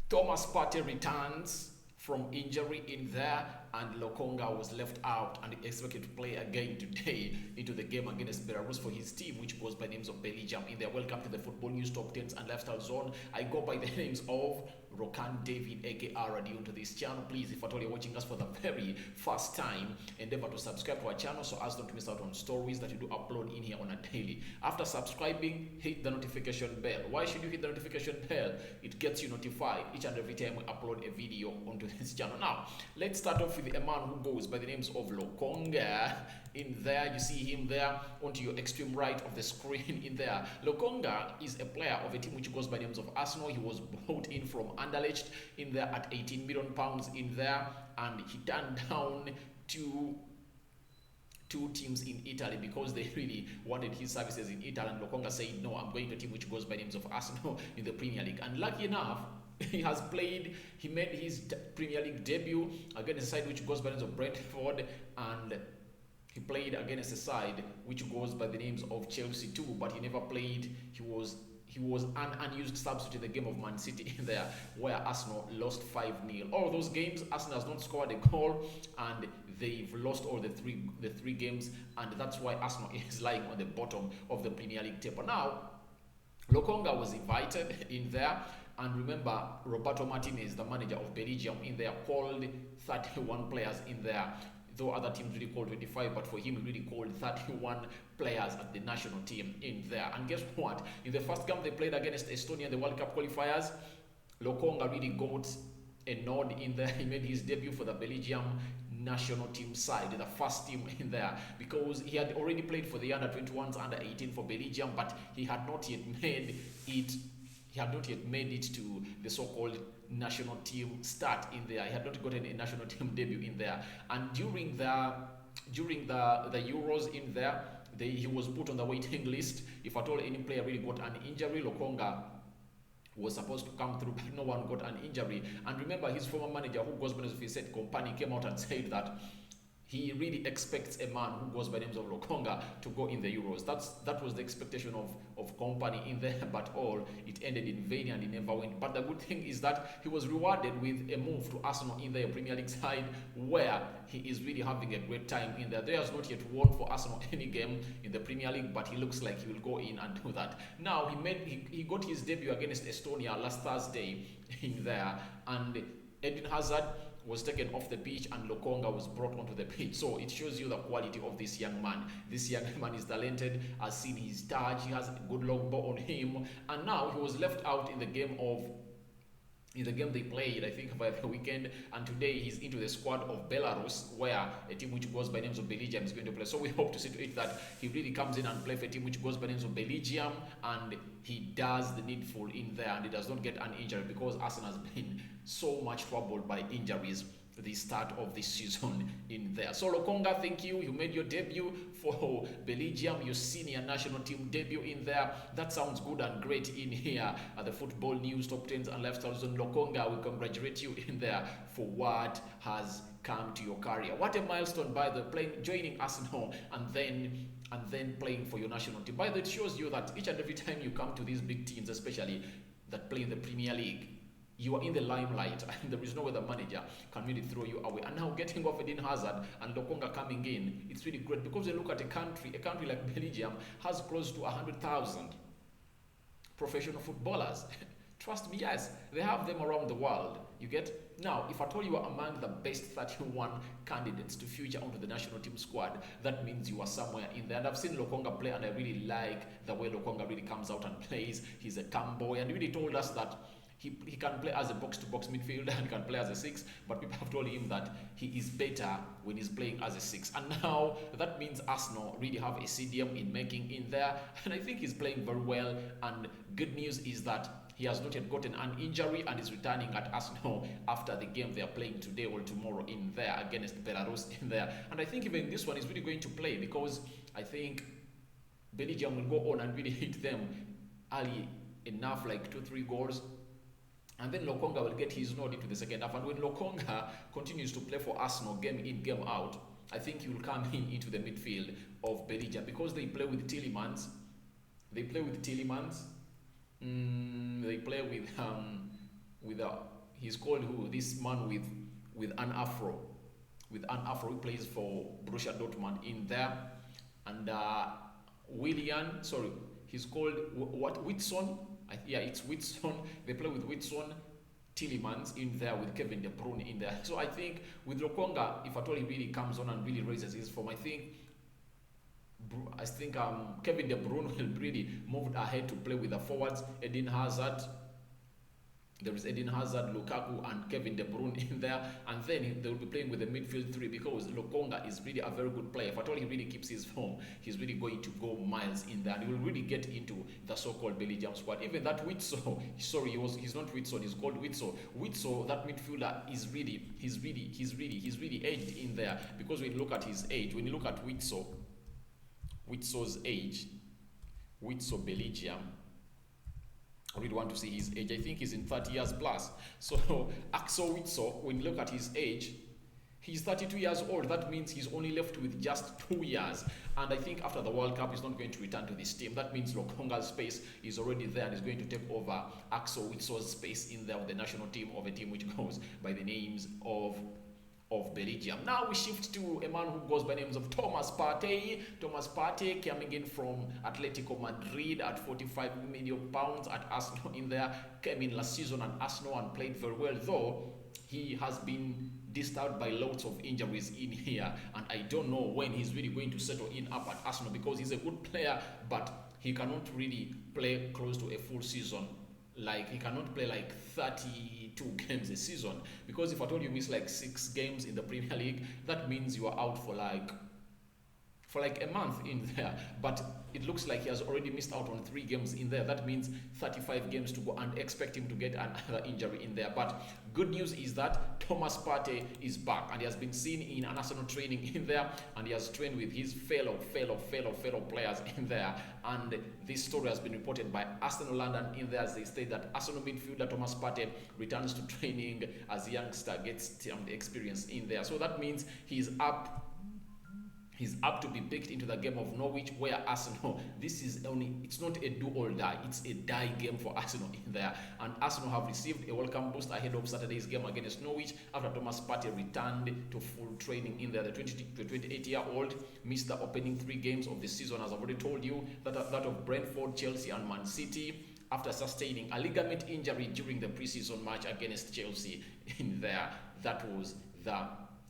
Thomas Partey returns from injury in there, and Lokonga was left out and expected to play again today into the game against Belarus for his team, which goes by names of Belgium in there. Welcome to the Football News Top 10s and Lifestyle Zone. I go by the names of Rokani David, aka Radio, to this channel. Please, if at all you're watching us for the very first time, endeavor to subscribe to our channel so as not to miss out on stories that we do upload in here on a daily. After subscribing, hit the notification bell. Why should you hit the notification bell? It gets you notified each and every time we upload a video onto this channel. Now, let's start off with a man who goes by the names of Lokonga. In there, you see him there onto your extreme right of the screen. In there, Lokonga is a player of a team which goes by the names of Arsenal. He was brought in from Anderlecht in there at 18 million pounds in there, and he turned down two teams in Italy because they really wanted his services in Italy, and Lokonga said, no, I'm going to a team which goes by the names of Arsenal in the Premier League. And lucky enough, he made his Premier League debut against a side which goes by the names of Brentford, and he played against a side which goes by the names of Chelsea too, but he never played. He was an unused substitute in the game of Man City in there, where Arsenal lost 5-0. All those games, Arsenal has not scored a goal, and they've lost all the three games, and that's why Arsenal is lying on the bottom of the Premier League table. Now, Lokonga was invited in there, and remember, Roberto Martinez, the manager of Belgium, in there called 31 players in there. Though other teams really called 25, but for him, he really called 31 players at the national team in there. And guess what? In the first game they played against Estonia in the World Cup qualifiers, Lokonga really got a nod in there. He made his debut for the Belgium national team side, the first team in there, because he had already played for the under-21s, under-18 for Belgium, but he had not yet made it. He had not yet made it to the so-called national team start in there. He had not gotten a national team debut in there. And during the Euros in there, he was put on the waiting list. If at all any player really got an injury, Lokonga was supposed to come through, but no one got an injury. And remember, his former manager, who goes by the name of his said company, came out and said that he really expects a man who goes by the names of Lokonga to go in the Euros. That was the expectation of company in there, but all it ended in vain and he never went. But the good thing is that he was rewarded with a move to Arsenal in their Premier League side, where he is really having a great time in there. They has not yet won for Arsenal any game in the Premier League, but he looks like he will go in and do that. Now he got his debut against Estonia last Thursday in there, and Eden Hazard was taken off the pitch and Lokonga was brought onto the pitch. So it shows you the quality of this young man. This young man is talented, has seen his touch, he has a good long ball on him, and now he was left out in the game they played, I think, by the weekend, and today he's into the squad of Belarus, where a team which goes by names of Belgium is going to play. So we hope to see to it that he really comes in and play for a team which goes by names of Belgium, and he does the needful in there, and he does not get an injury, because Arsenal has been so much troubled by injuries the start of this season in there. So Lokonga, thank you. You made your debut for Belgium, your senior national team debut in there. That sounds good and great in here at the Football News Top 10s and Lifestyle Zone. Lokonga, we congratulate you in there for what has come to your career. What a milestone, by the way, joining Arsenal and then playing for your national team. By the way, it shows you that each and every time you come to these big teams, especially that play in the Premier League, you are in the limelight, and there is no way the manager can really throw you away. And now getting off Eden Hazard and Lokonga coming in, it's really great, because you look at a country like Belgium has close to 100,000 professional footballers. Trust me, yes, they have them around the world. You get? Now, if I told you are among the best 31 candidates to feature onto the national team squad, that means you are somewhere in there. And I've seen Lokonga play, and I really like the way Lokonga really comes out and plays. He's a calm boy, and he really told us that he can play as a box-to-box midfielder and can play as a 6, but people have told him that he is better when he's playing as a 6. And now that means Arsenal really have a CDM in making in there, and I think he's playing very well. And good news is that he has not yet gotten an injury and is returning at Arsenal after the game they are playing today or tomorrow in there against Belarus in there. And I think even this one is really going to play, because I think Belgium will go on and really hit them early enough, like 2-3 goals. And then Lokonga will get his nod into the second half. And when Lokonga continues to play for Arsenal game in, game out, I think he will come into the midfield of Belgium, because they play with Tielemans. They play with He's called who? This man with an afro. With an afro, he plays for Borussia Dortmund in there. And he's called what? Whitson? Yeah, it's Whitson. They play with Whitson, Tillemans in there with Kevin De Bruyne in there. So I think with Lokonga, if at all he really comes on and really raises his form, I think Kevin De Bruyne will really move ahead to play with the forwards. Eden Hazard. There is Eden Hazard, Lukaku, and Kevin De Bruyne in there, and then they will be playing with the midfield three because Lokonga is really a very good player. If at all he really keeps his form, he's really going to go miles in there. And he will really get into the so-called Belgium squad. Even that Witso, he's not Witso, he's called Witso. Witso, that midfielder he's really aged in there because when you look at his age, when you look at Witso's age, Witso Belgium. I really want to see his age. I think he's in 30 years plus. So Axel Witso, when you look at his age, he's 32 years old. That means he's only left with just 2 years. And I think after the World Cup, he's not going to return to this team. That means Lokonga's space is already there and is going to take over Axel Witso's space in there with the national team of a team which goes by the names of Belgium. Now we shift to a man who goes by names of Thomas Partey. Thomas Partey coming in from Atletico Madrid at £45 million at Arsenal in there. Came in last season at Arsenal and played very well, though he has been dished out by lots of injuries in here, and I don't know when he's really going to settle in up at Arsenal because he's a good player, but he cannot really play close to a full season. Like, he cannot play like 32 games a season, because if I told you miss like 6 games in the Premier League, that means you are out for like a month in there. But it looks like he has already missed out on 3 games in there. That means 35 games to go, and expect him to get another injury in there. But good news is that Thomas Partey is back, and he has been seen in an Arsenal training in there, and he has trained with his fellow players in there. And this story has been reported by Arsenal London in there, as they state that Arsenal midfielder Thomas Partey returns to training as a youngster gets the experience in there. So that means he's up to be picked into the game of Norwich, where Arsenal, it's not a do or die, it's a die game for Arsenal in there. And Arsenal have received a welcome boost ahead of Saturday's game against Norwich after Thomas Partey returned to full training in there. The 28-year-old missed the opening 3 games of the season, as I've already told you, that of Brentford, Chelsea and Man City, after sustaining a ligament injury during the preseason match against Chelsea in there.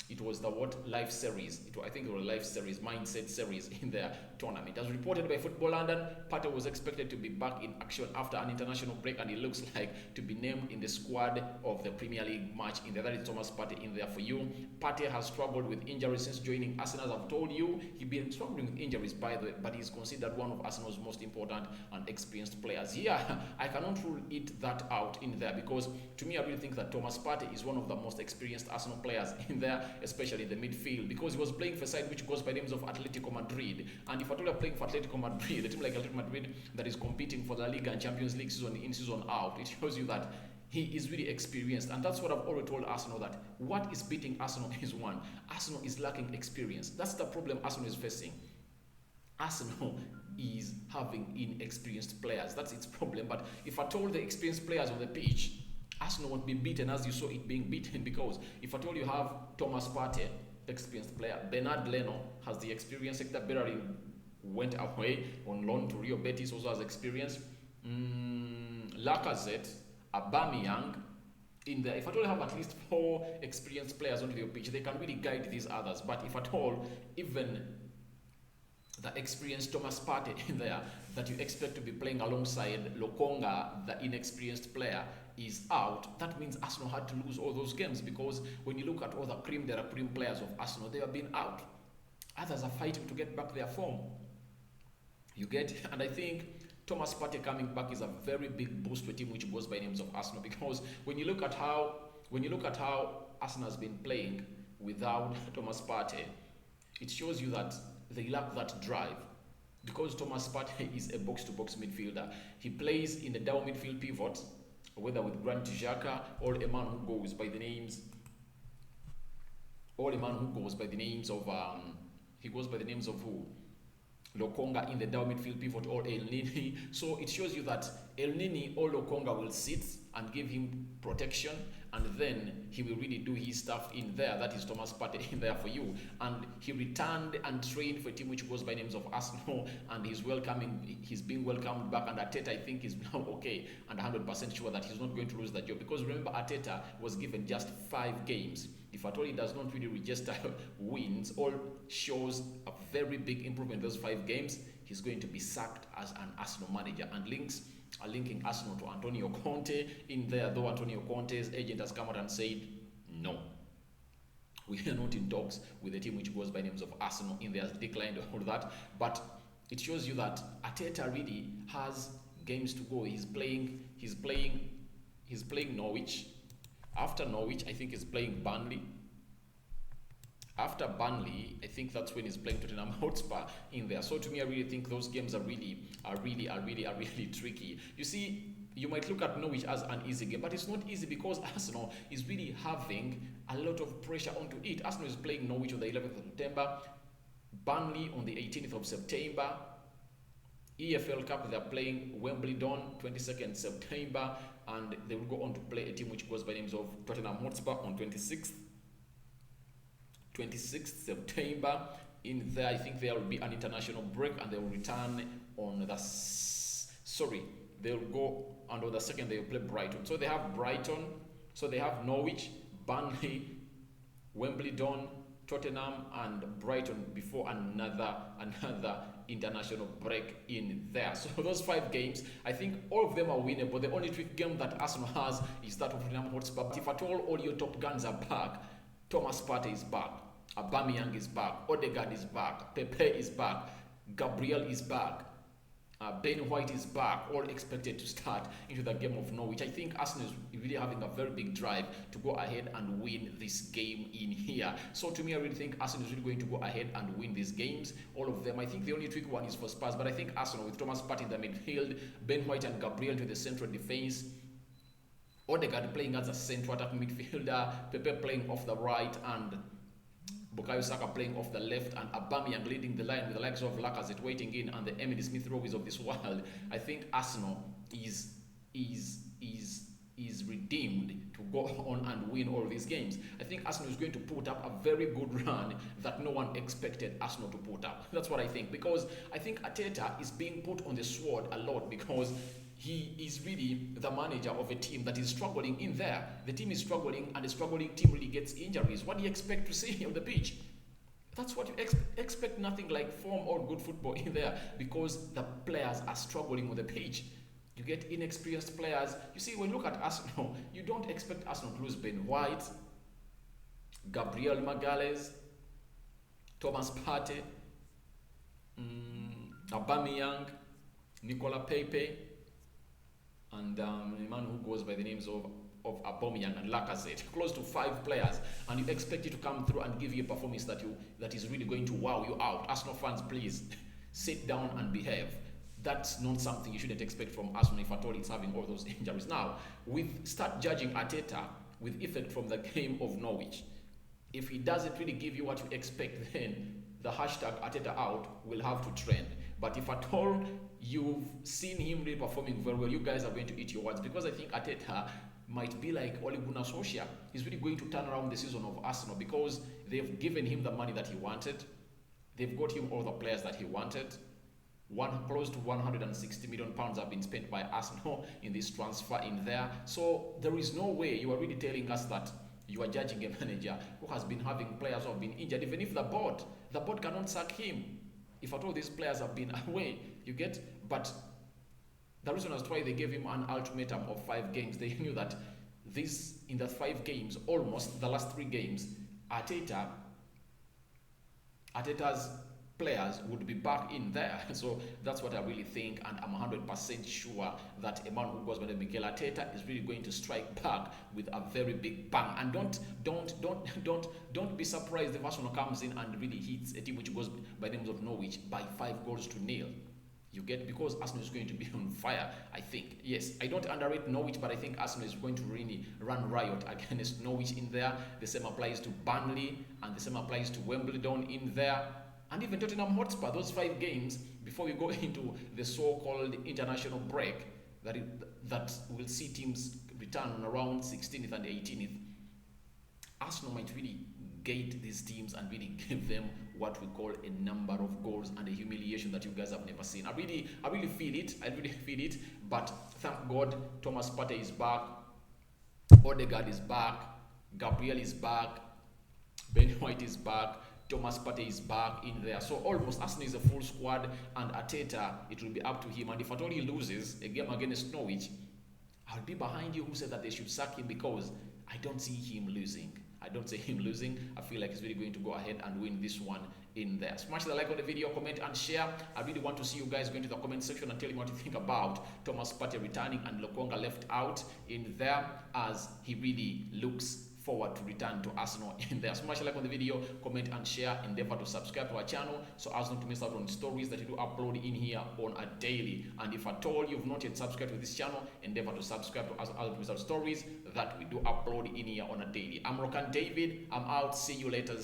It was the life series. I think it was a life series, mindset series in their tournament. As reported by Football London, Partey was expected to be back in action after an international break, and it looks like to be named in the squad of the Premier League match in there. That is Thomas Partey in there for you. Partey has struggled with injuries since joining Arsenal. As I've told you, he's been struggling with injuries, by the way, but he's considered one of Arsenal's most important and experienced players. Yeah, I cannot rule that out in there, because to me, I really think that Thomas Partey is one of the most experienced Arsenal players in there, especially in the midfield, because he was playing for a side which goes by names of Atletico Madrid. And if at all you're playing for Atletico Madrid, a team like Atletico Madrid that is competing for the Liga and Champions League season in, season out, it shows you that he is really experienced. And that's what I've already told Arsenal, that what is beating Arsenal is one. Arsenal is lacking experience. That's the problem Arsenal is facing. Arsenal is having inexperienced players. That's its problem. But if at all the experienced players on the pitch, Arsenal won't be beaten as you saw it being beaten, because if at all you have Thomas Partey, experienced player, Bernard Leno has the experience, Hector Bellerin went away on loan to Rio Betis, also has experience, Lacazette, Aubameyang in there. If at all you have at least 4 experienced players onto your pitch, they can really guide these others. But if at all, even the experienced Thomas Partey in there that you expect to be playing alongside Lokonga, the inexperienced player, is out, that means Arsenal had to lose all those games, because when you look at all the cream de la cream players of Arsenal, they have been out. Others are fighting to get back their form. You get? And I think Thomas Partey coming back is a very big boost to a team which goes by names of Arsenal, because when you look at how Arsenal has been playing without Thomas Partey, it shows you that they lack that drive, because Thomas Partey is a box-to-box midfielder. He plays in the down midfield pivot, whether with Granit Xhaka or a man who goes by the names of he goes by the names of who? Lokonga in the down midfield pivot, or El Nini. So it shows you that El Nini or Lokonga will sit and give him protection, and then he will really do his stuff in there. That is Thomas Partey in there for you. And he returned and trained for a team which goes by names of Arsenal, and he's being welcomed back. And Arteta, I think, is now okay and 100% sure that he's not going to lose that job, because remember, Arteta was given just 5 games. If at all he does not really register wins or shows a very big improvement in those 5 games, he's going to be sacked as an Arsenal manager. And links are linking Arsenal to Antonio Conte in there, though Antonio Conte's agent has come out and said, no, we are not in talks with the team which goes by names of Arsenal. In there, has declined all that. But it shows you that Arteta really has games to go. He's playing Norwich. After Norwich, I think he's playing Burnley. After Burnley, I think that's when he's playing Tottenham Hotspur in there. So to me, I really think those games are really tricky. You see, you might look at Norwich as an easy game, but it's not easy because Arsenal is really having a lot of pressure onto it. Arsenal is playing Norwich on the 11th of September, Burnley on the 18th of September. EFL Cup, they're playing Wimbledon 22nd September, and they will go on to play a team which goes by names of Tottenham Hotspur on 26th September. In there, I think there will be an international break, and they will return on the they'll go, and on the 2nd they will play Brighton. So they have Brighton, so they have Norwich, Burnley, Wimbledon, Tottenham, and Brighton before another international break in there. So those 5 games, I think all of them are winnable. The only trick game that Arsenal has is that of Tottenham Hotspur. But if at all your top guns are back, Thomas Partey is back, Aubameyang is back, Odegaard is back, Pepe is back, Gabriel is back, Ben White is back, all expected to start into the game of Norwich. I think Arsenal is really having a very big drive to go ahead and win this game in here. So to me, I really think Arsenal is really going to go ahead and win these games, all of them. I think the only tricky one is for Spurs, but I think Arsenal with Thomas Partey in the midfield, Ben White and Gabriel to the central defense, Odegaard playing as a central attacking midfielder, Pepe playing off the right, and Bukayo Saka playing off the left, and Aubameyang leading the line with the likes of Lacazette waiting in, and the Emily Smith-Rowe's of this world. I think Arsenal is redeemed to go on and win all these games. I think Arsenal is going to put up a very good run that no one expected Arsenal to put up. That's what I think, because I think Arteta is being put on the sword a lot, because he is really the manager of a team that is struggling in there. The team is struggling, and the struggling team really gets injuries. What do you expect to see on the pitch? That's what you expect, nothing like form or good football in there, because the players are struggling on the pitch. You get inexperienced players. You see, when you look at Arsenal, you don't expect Arsenal to lose Ben White, Gabriel Magalhaes, Thomas Partey, Aubameyang, Nicola Pepe, and a man who goes by the names of Aubameyang and Lacazette. Close to 5 players, and you expect it to come through and give you a performance that is really going to wow you out. Arsenal fans, please sit down and behave. That's not something you shouldn't expect from Arsenal if at all it's having all those injuries. Now, start judging Arteta with effect from the game of Norwich. If he doesn't really give you what you expect, then the hashtag Arteta out will have to trend. But if at all you've seen him really performing very well, you guys are going to eat your words, because I think Arteta might be like Ole Gunnar Solskjaer. He's really going to turn around the season of Arsenal, because they've given him the money that he wanted. They've got him all the players that he wanted. Close to £160 million have been spent by Arsenal in this transfer in there. So there is no way you are really telling us that you are judging a manager who has been having players who have been injured, even if the board cannot sack him. If at all these players have been away, you get. But the reason as to why they gave him an ultimatum of 5 games, they knew that in the 5 games, almost the last 3 games, Arteta's players would be back in there. So that's what I really think, and I'm 100% sure that a man who goes by the Mikel Arteta is really going to strike back with a very big bang. And don't be surprised if Arsenal comes in and really hits a team which goes by the names of Norwich by 5-0. You get, because Arsenal is going to be on fire, I think. Yes, I don't underrate Norwich, but I think Arsenal is going to really run riot against Norwich in there. The same applies to Burnley, and the same applies to Wimbledon in there. And even Tottenham Hotspur, those 5 games before we go into the so-called international break that will see teams return on around 16th and 18th, Arsenal might really gate these teams and really give them what we call a number of goals and a humiliation that you guys have never seen. I really feel it. I really feel it. But thank God, Thomas Partey is back. Odegaard is back. Gabriel is back. Ben White is back. Thomas Partey is back in there. So almost Arsenal is a full squad, and Arteta, it will be up to him. And if at all he loses a game against Norwich, I'll be behind you who said that they should sack him, because I don't see him losing. I don't see him losing. I feel like he's really going to go ahead and win this one in there. Smash the like on the video, comment and share. I really want to see you guys go into the comment section and tell me what you think about Thomas Partey returning and Lokonga left out in there, as he really looks forward to return to Arsenal in there. Smash a like on the video, comment and share. Endeavor to subscribe to our channel so as not to miss out on stories that we do upload in here on a daily. And if at all you've not yet subscribed to this channel, endeavor to subscribe to us as to miss out stories that we do upload in here on a daily. I'm Rokani David. I'm out. See you later.